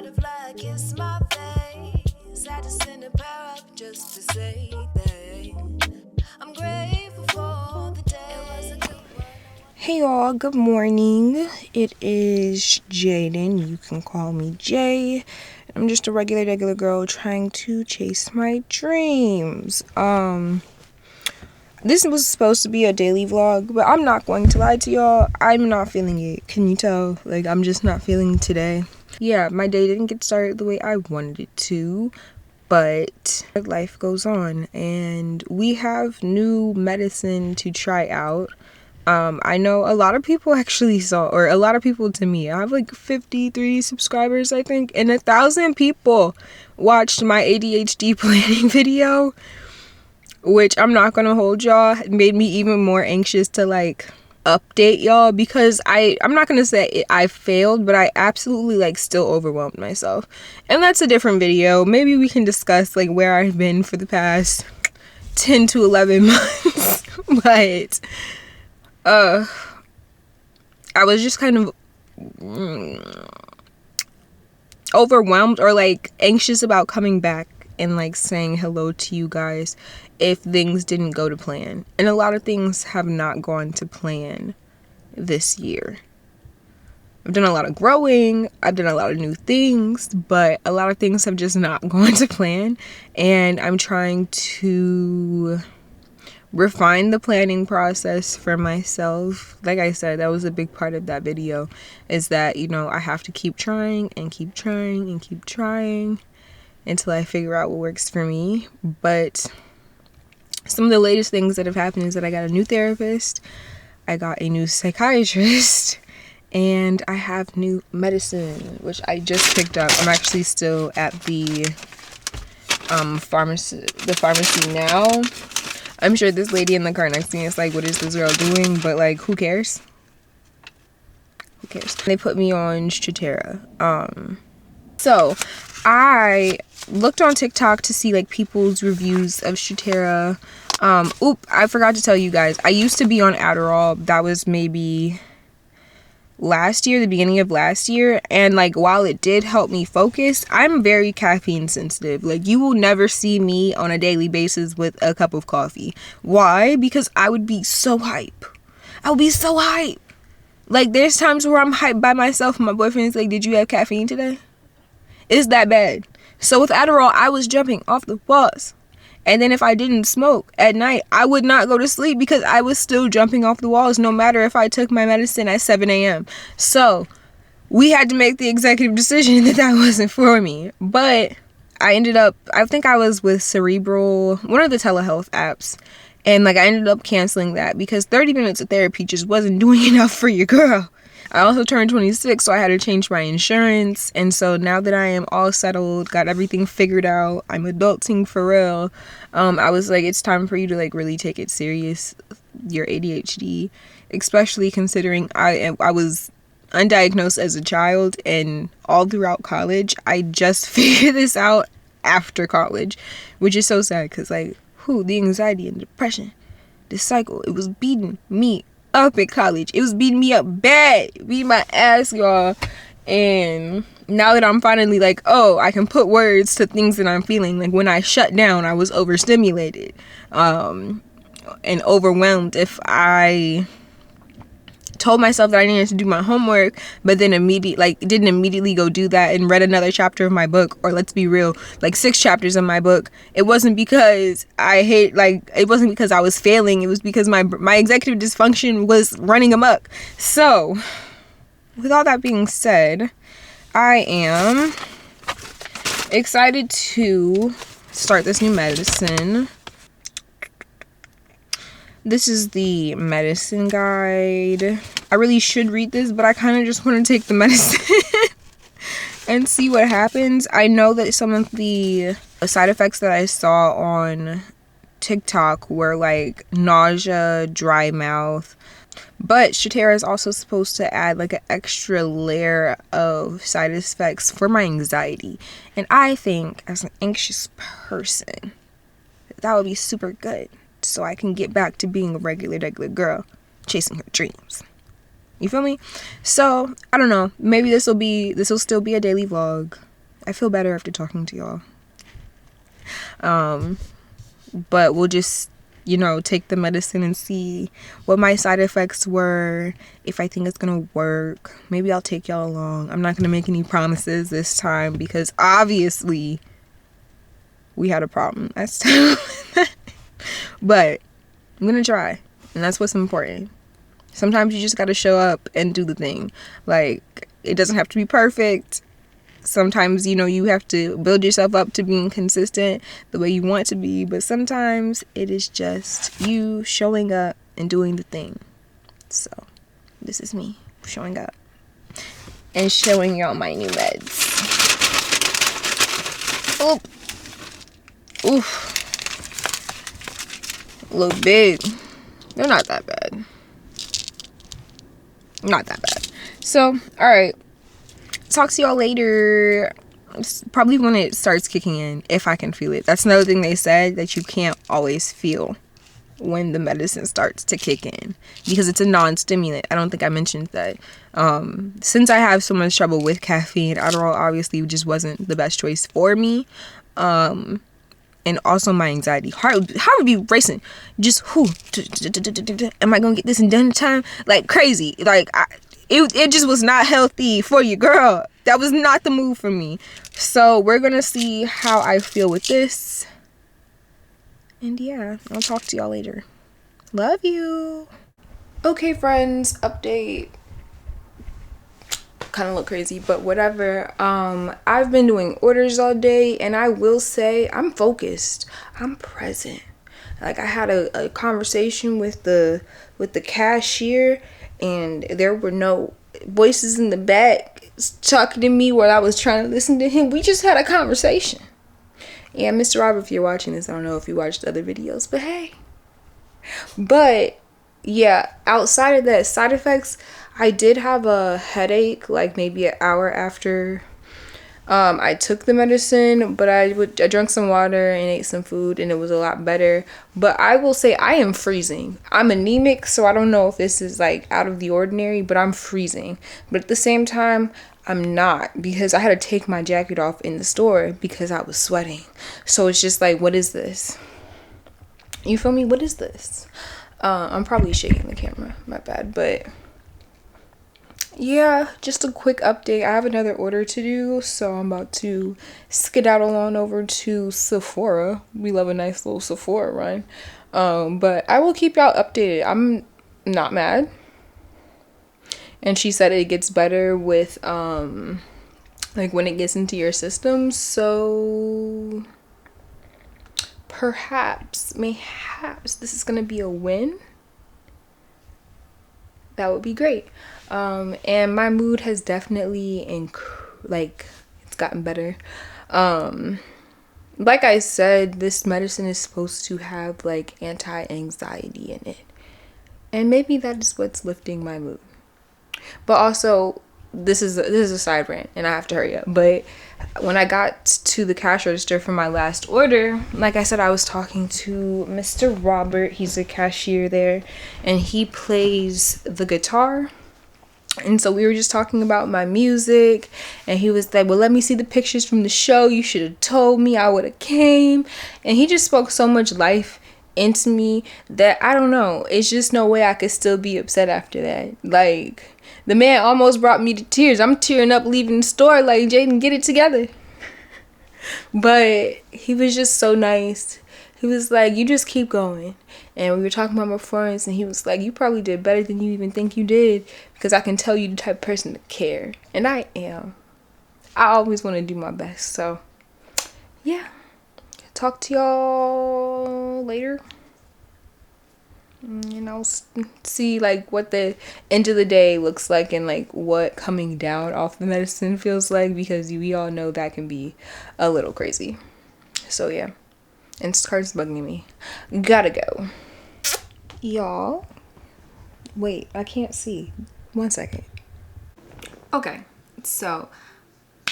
butterfly kiss my face. Had to send a pair up just to say that I'm grateful for the day. It was a good one. Hey y'all, good morning. It is Jaden. You can call me Jaye. I'm just a regular girl trying to chase my dreams. This was supposed to be a daily vlog, but I'm not going to lie to y'all. I'm not feeling it. Can you tell? Like, I'm just not feeling today. Yeah, my day didn't get started the way I wanted it to, but life goes on, and we have new medicine to try out. I know a lot of people actually saw, or a lot of people to me. I have like 53 subscribers, I think, and 1,000 people watched my ADHD planning video, which I'm not gonna hold y'all. It made me even more anxious to like update y'all, because I'm not gonna say I failed, but I absolutely like still overwhelmed myself, and that's a different video. Maybe we can discuss like where I've been for the past 10 to 11 months. But I was just kind of overwhelmed, or like anxious about coming back and like saying hello to you guys if things didn't go to plan. And a lot of things have not gone to plan this year. I've done a lot of growing, I've done a lot of new things, but a lot of things have just not gone to plan, and I'm trying to refine the planning process for myself. Like I said, that was a big part of that video, is that, you know, I have to keep trying and keep trying and keep trying until I figure out what works for me. But some of the latest things that have happened is that I got a new therapist, I got a new psychiatrist, and I have new medicine, which I just picked up. I'm actually still at the pharmacy now. I'm sure this lady in the car next to me is like, what is this girl doing? But like, who cares? Who cares? They put me on Strattera. So I looked on TikTok to see like people's reviews of Strattera. I forgot to tell you guys, I used to be on Adderall. That was maybe last year, the beginning of last year, and like while it did help me focus, I'm very caffeine sensitive. Like, you will never see me on a daily basis with a cup of coffee. Why? Because I would be so hype. I would be so hype. Like, there's times where I'm hyped by myself and my boyfriend's like, did you have caffeine today? It's that bad. So with Adderall, I was jumping off the walls. And then if I didn't smoke at night, I would not go to sleep because I was still jumping off the walls, no matter if I took my medicine at 7 a.m. So we had to make the executive decision that that wasn't for me. But I think I was with Cerebral, one of the telehealth apps. And like, I ended up canceling that because 30 minutes of therapy just wasn't doing enough for your girl. I also turned 26, so I had to change my insurance. And so now that I am all settled, got everything figured out, I'm adulting for real, I was like, it's time for you to like really take it serious, your ADHD, especially considering I was undiagnosed as a child, and all throughout college I just figured this out after college, which is so sad because like, the anxiety and depression, this cycle, it was beating me up at college. It was beating me up bad, beating my ass, y'all. And now that I'm finally like, I can put words to things that I'm feeling. Like, when I shut down, I was overstimulated and overwhelmed. If I told myself that I needed to do my homework, but then didn't immediately go do that and read another chapter of my book, or let's be real, like 6 chapters of my book, it wasn't because it wasn't because I was failing. It was because my executive dysfunction was running amok. So with all that being said, I am excited to start this new medicine. This is the medicine guide. I really should read this, but I kind of just want to take the medicine and see what happens. I know that some of the side effects that I saw on TikTok were like nausea, dry mouth, but Strattera is also supposed to add like an extra layer of side effects for my anxiety. And I think as an anxious person, that would be super good, so I can get back to being a regular girl chasing her dreams. You feel me? So I don't know, maybe this will still be a daily vlog. I feel better after talking to y'all. But we'll just, take the medicine and see what my side effects were, if I think it's gonna work. Maybe I'll take y'all along. I'm not gonna make any promises this time because obviously we had a problem last time. But I'm gonna try, and that's what's important. Sometimes you just gotta show up and do the thing. Like, it doesn't have to be perfect. Sometimes, you have to build yourself up to being consistent the way you want to be, but sometimes it is just you showing up and doing the thing. So this is me showing up and showing y'all my new meds. Oop. Oof. A little bit. They're not that bad. Not that bad. So, alright. Talk to y'all later. It's probably when it starts kicking in, if I can feel it. That's another thing they said, that you can't always feel when the medicine starts to kick in because it's a non-stimulant. I don't think I mentioned that. Since I have so much trouble with caffeine, Adderall obviously just wasn't the best choice for me. And also my anxiety. Heart would be racing. Just am I gonna get this in done in time? Like crazy. Like it just was not healthy for you, girl. That was not the move for me. So we're gonna see how I feel with this. And yeah, I'll talk to y'all later. Love you. Okay, friends, update. Kind of look crazy, but whatever. I've been doing orders all day, and I will say I'm focused. I'm present. Like, I had a conversation with the cashier, and there were no voices in the back talking to me while I was trying to listen to him. We just had a conversation. Yeah, Mr. Robert, if you're watching this, I don't know if you watched other videos, but hey. But yeah, outside of that, side effects, I did have a headache like maybe an hour after I took the medicine, but I drank some water and ate some food, and it was a lot better. But I will say I am freezing. I'm anemic, so I don't know if this is like out of the ordinary, but I'm freezing. But at the same time, I'm not, because I had to take my jacket off in the store because I was sweating. So it's just like, what is this? You feel me? What is this? I'm probably shaking the camera. My bad. But yeah, just a quick update. I have another order to do, so I'm about to skedaddle on over to Sephora. We love a nice little Sephora run. But I will keep y'all updated. I'm not mad. And she said it gets better with like when it gets into your system. So perhaps, mayhaps this is gonna be a win. That would be great. And my mood has definitely it's gotten better. Like I said, this medicine is supposed to have like anti-anxiety in it, and maybe that is what's lifting my mood. But also, this is a side rant, and I have to hurry up. But when I got to the cash register for my last order, like I said, I was talking to Mr. Robert. He's a cashier there, and he plays the guitar. And so we were just talking about my music, and he was like, well, let me see the pictures from the show. You should have told me, I would have came. And he just spoke so much life into me that I don't know, it's just no way I could still be upset after that. Like, the man almost brought me to tears. I'm tearing up leaving the store like, Jaden, get it together. But he was just so nice. He was like, you just keep going. And we were talking about my performance, and he was like, you probably did better than you even think you did, because I can tell you the type of person to care. And I am. I always want to do my best. So yeah, talk to y'all later, and I'll see like what the end of the day looks like, and like what coming down off the medicine feels like, because we all know that can be a little crazy. So yeah, and this card's bugging me. Gotta go, y'all. Wait, I can't see. 1 second. Okay, so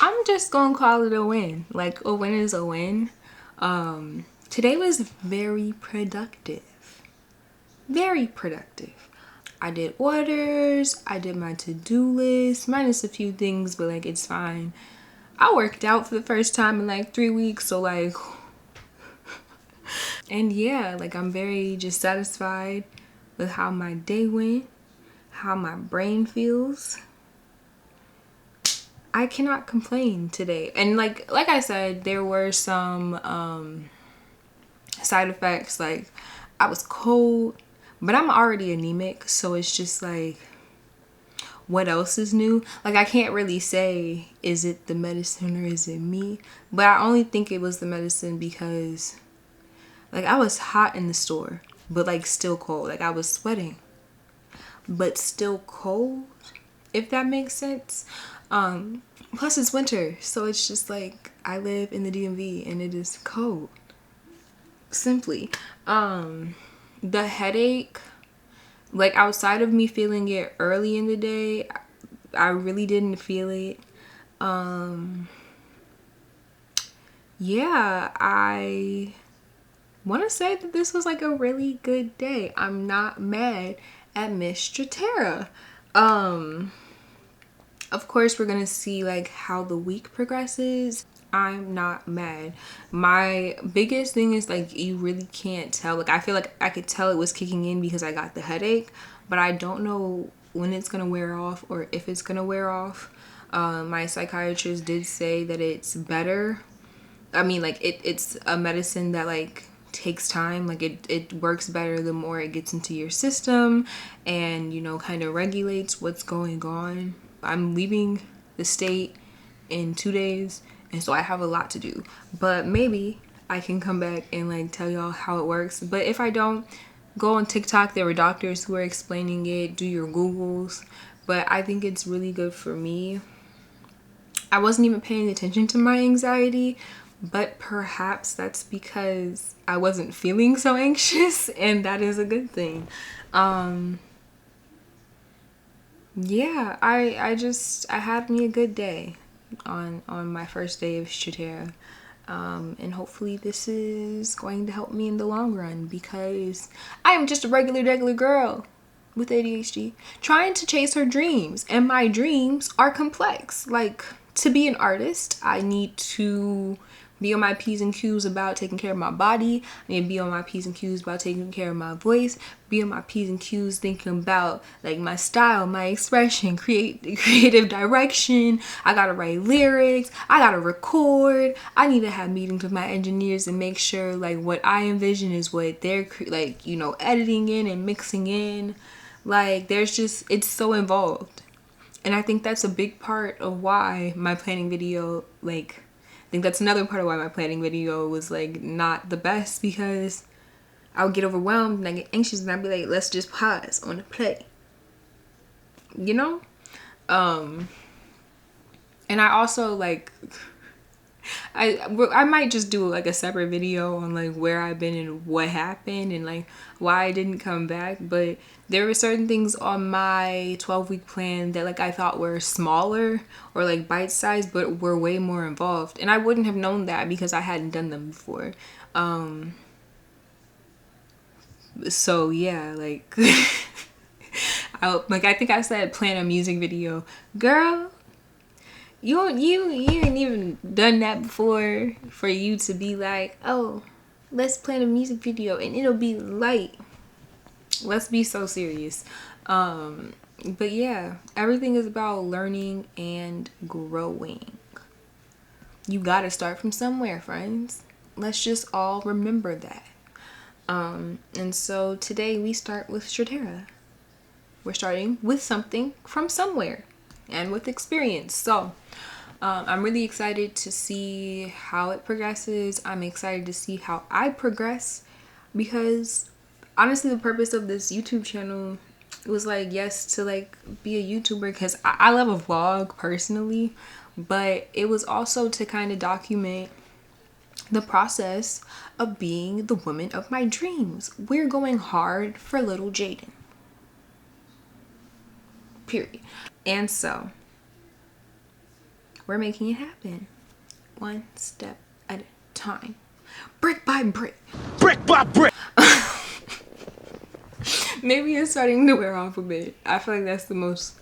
I'm just gonna call it a win. Like, a win is a win. Today was very productive. Very productive. I did orders, I did my to-do list, minus a few things, but like, it's fine. I worked out for the first time in like 3 weeks, so like, and yeah, like I'm very just satisfied with how my day went, how my brain feels. I cannot complain today. And like I said, there were some side effects. Like I was cold, but I'm already anemic, so it's just like, what else is new? Like I can't really say, is it the medicine or is it me? But I only think it was the medicine because like I was hot in the store, but like still cold. Like I was sweating, but still cold, if that makes sense. Plus it's winter, so it's just like I live in the DMV and it is cold. Simply. The headache, like outside of me feeling it early in the day, I really didn't feel it. Yeah, I want to say that this was like a really good day. I'm not mad at Miss Strattera. Of course, we're gonna see like how the week progresses. I'm not mad. My biggest thing is like you really can't tell. Like I feel like I could tell it was kicking in because I got the headache, but I don't know when it's gonna wear off or if it's gonna wear off. My psychiatrist did say that it's better. I mean, like it's a medicine that like takes time. Like it works better the more it gets into your system and, you know, kind of regulates what's going on. I'm leaving the state in 2 days, and so I have a lot to do, but maybe I can come back and like tell y'all how it works. But if I don't, go on TikTok. There were doctors who are explaining it. Do your Googles. But I think it's really good for me. I wasn't even paying attention to my anxiety, but perhaps that's because I wasn't feeling so anxious, and that is a good thing. Yeah, I had me a good day on my first day of Strattera. And hopefully this is going to help me in the long run, because I am just a regular girl with ADHD trying to chase her dreams, and my dreams are complex. Like, to be an artist, I need to be on my P's and Q's about taking care of my body. I need to be on my P's and Q's about taking care of my voice. Be on my P's and Q's thinking about like my style, my expression, creative direction. I gotta write lyrics. I gotta record. I need to have meetings with my engineers and make sure like what I envision is what they're like, you know, editing in and mixing in. Like there's just, it's so involved. And I think that's a big part of why my planning video, like, I think that's another part of why my planning video was like not the best, because I would get overwhelmed and I get anxious and I'd be like, let's just pause on the play, you know? And I also like, I might just do like a separate video on like where I've been and what happened and like why I didn't come back. But there were certain things on my 12-week plan that like I thought were smaller or like bite-sized, but were way more involved, and I wouldn't have known that because I hadn't done them before. So yeah, like I think I said plan a music video, girl. You ain't even done that before for you to be like, oh, let's plan a music video and it'll be light. Let's be so serious. But yeah, everything is about learning and growing. You gotta start from somewhere, friends. Let's just all remember that. And so today we start with Strattera. We're starting with something from somewhere and with experience. So I'm really excited to see how it progresses. I'm excited to see how I progress, because honestly the purpose of this YouTube channel was like, yes, to like be a YouTuber, because I love a vlog personally, but it was also to kind of document the process of being the woman of my dreams. We're going hard for little Jaden. Period. And so we're making it happen, one step at a time, brick by brick. Brick by brick. Maybe it's starting to wear off a bit. I feel like that's the most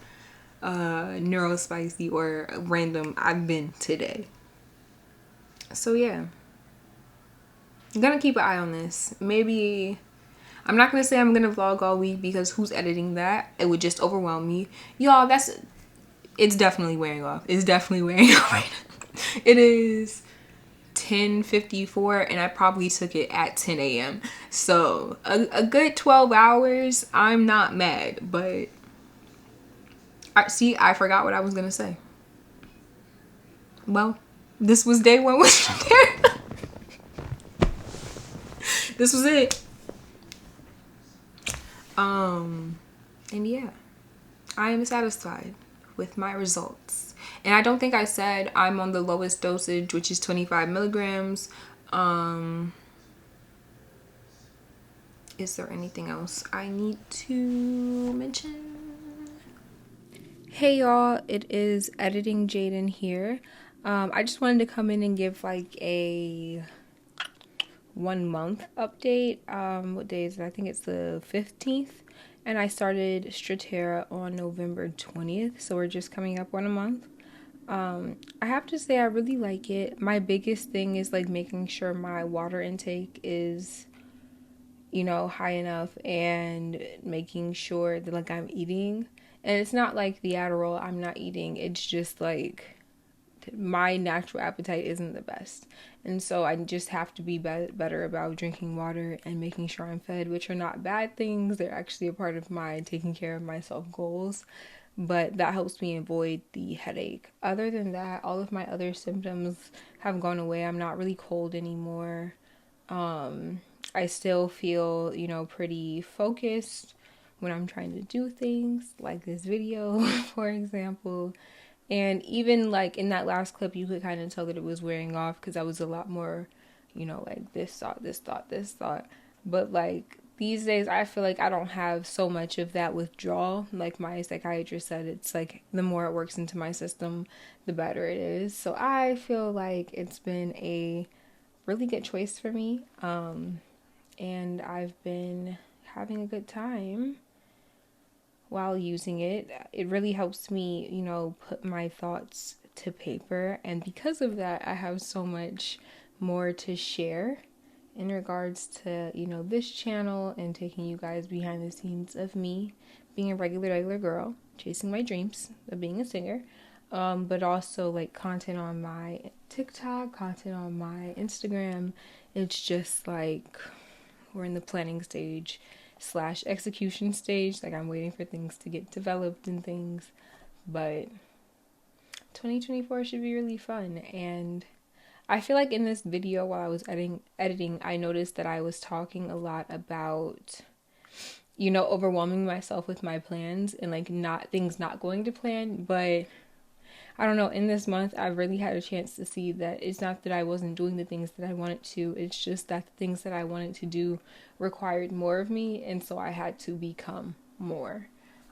neurospicy or random I've been today. So yeah, I'm gonna keep an eye on this. Maybe I'm not gonna say I'm gonna vlog all week because who's editing that? It would just overwhelm me, y'all. It's definitely wearing off. It's definitely wearing off right now. It is 10:54 and I probably took it at 10 a.m. So a good 12 hours. I'm not mad, but I forgot what I was gonna say. Well, this was day one with Strattera. This was it. And yeah, I am satisfied with my results. And I don't think I said I'm on the lowest dosage, which is 25 milligrams. Is there anything else I need to mention? Hey y'all, it is Editing Jaden here. I just wanted to come in and give like a 1 month update. What day is it? I think it's the 15th. And I started Strattera on November 20th. So we're just coming up on a month. I have to say I really like it. My biggest thing is like making sure my water intake is, high enough, and making sure that like I'm eating. And it's not like the Adderall I'm not eating. It's just like my natural appetite isn't the best. And so I just have to be better about drinking water and making sure I'm fed, which are not bad things. They're actually a part of my taking care of myself goals. But that helps me avoid the headache. Other than that, all of my other symptoms have gone away. I'm not really cold anymore. I still feel, pretty focused when I'm trying to do things, like this video, for example. And even like in that last clip, you could kind of tell that it was wearing off because I was a lot more, like this thought, this thought, this thought. But like these days, I feel like I don't have so much of that withdrawal. Like my psychiatrist said, it's like the more it works into my system, the better it is. So I feel like it's been a really good choice for me. And I've been having a good time while using it. It really helps me, put my thoughts to paper. And because of that, I have so much more to share in regards to, this channel and taking you guys behind the scenes of me being a regular girl, chasing my dreams of being a singer. But also like content on my TikTok, content on my Instagram. It's just like we're in the planning stage / execution stage. Like I'm waiting for things to get developed and things. But 2024 should be really fun. And I feel like in this video while I was editing, I noticed that I was talking a lot about, overwhelming myself with my plans and like things not going to plan. But I don't know, in this month, I've really had a chance to see that it's not that I wasn't doing the things that I wanted to. It's just that the things that I wanted to do required more of me. And so I had to become more.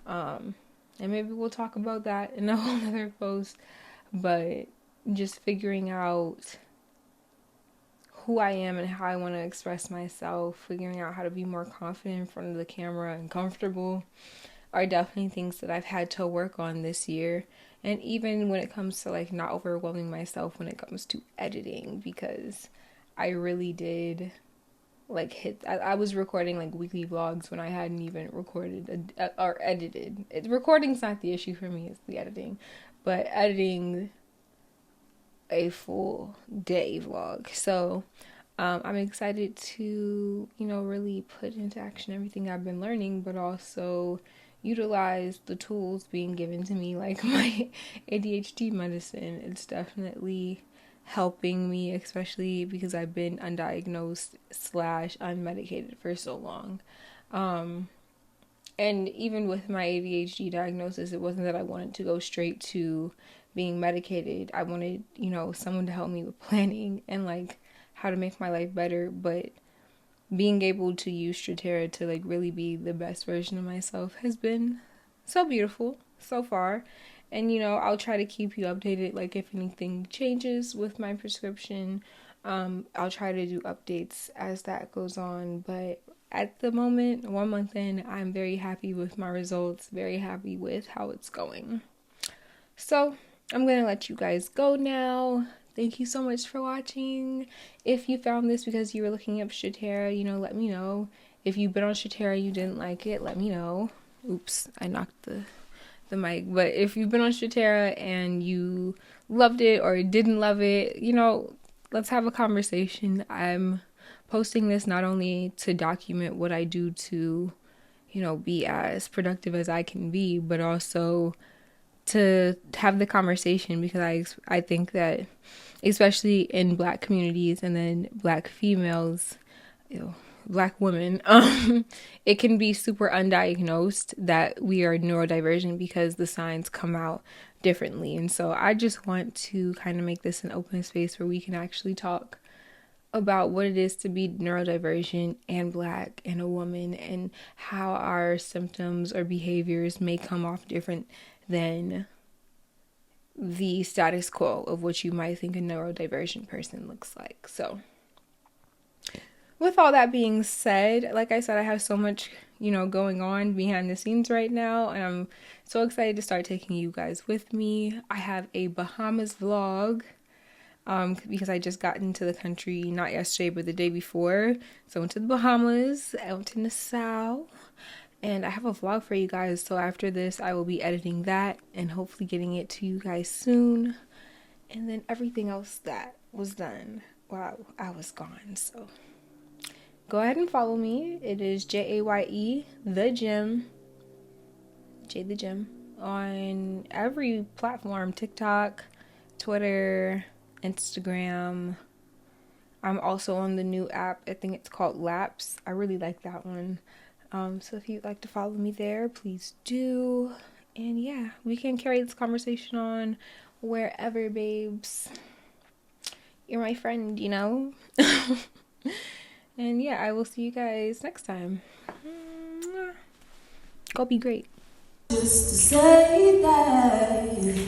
And maybe we'll talk about that in a whole other post. But just figuring out who I am and how I want to express myself, figuring out how to be more confident in front of the camera and comfortable are definitely things that I've had to work on this year. And even when it comes to like not overwhelming myself when it comes to editing, because I really did like I was recording like weekly vlogs when I hadn't even recorded or edited. Recording's not the issue for me, it's the editing. But editing a full day vlog. So I'm excited to, really put into action everything I've been learning, but also utilize the tools being given to me, like my ADHD medicine. It's definitely helping me, especially because I've been undiagnosed / unmedicated for so long. And even with my ADHD diagnosis, it wasn't that I wanted to go straight to being medicated. I wanted, someone to help me with planning and like how to make my life better. But being able to use Strattera to like really be the best version of myself has been so beautiful so far. And I'll try to keep you updated, like if anything changes with my prescription. I'll try to do updates as that goes on. But at the moment, 1 month in, I'm very happy with my results, very happy with how it's going. So I'm gonna let you guys go now. Thank you so much for watching. If you found this because you were looking up Strattera, you know, let me know. If you've been on Strattera, you didn't like it, let me know. Oops, I knocked the mic. But if you've been on Strattera and you loved it or didn't love it, you know, let's have a conversation. I'm posting this not only to document what I do to, you know, be as productive as I can be, but also to have the conversation, because I think that especially in Black communities and then Black females, Black women, it can be super undiagnosed that we are neurodivergent because the signs come out differently. And so I just want to kind of make this an open space where we can actually talk about what it is to be neurodivergent and Black and a woman, and how our symptoms or behaviors may come off different than the status quo of what you might think a neurodivergent person looks like. So with all that being said, like I said, I have so much, you know, going on behind the scenes right now, and I'm so excited to start taking you guys with me. I have a Bahamas vlog because I just got into the country, not yesterday, but the day before. So I went to the Bahamas, I went to Nassau, and I have a vlog for you guys. So after this, I will be editing that and hopefully getting it to you guys soon. And then everything else that was done while I was gone. So go ahead and follow me. It is Jaye the Gym, Jay the Gym, on every platform: TikTok, Twitter, Instagram. I'm also on the new app. I think it's called Laps. I really like that one. So if you'd like to follow me there, please do. And yeah, we can carry this conversation on wherever, babes. You're my friend, you know? And yeah, I will see you guys next time. Go be great. Just to say that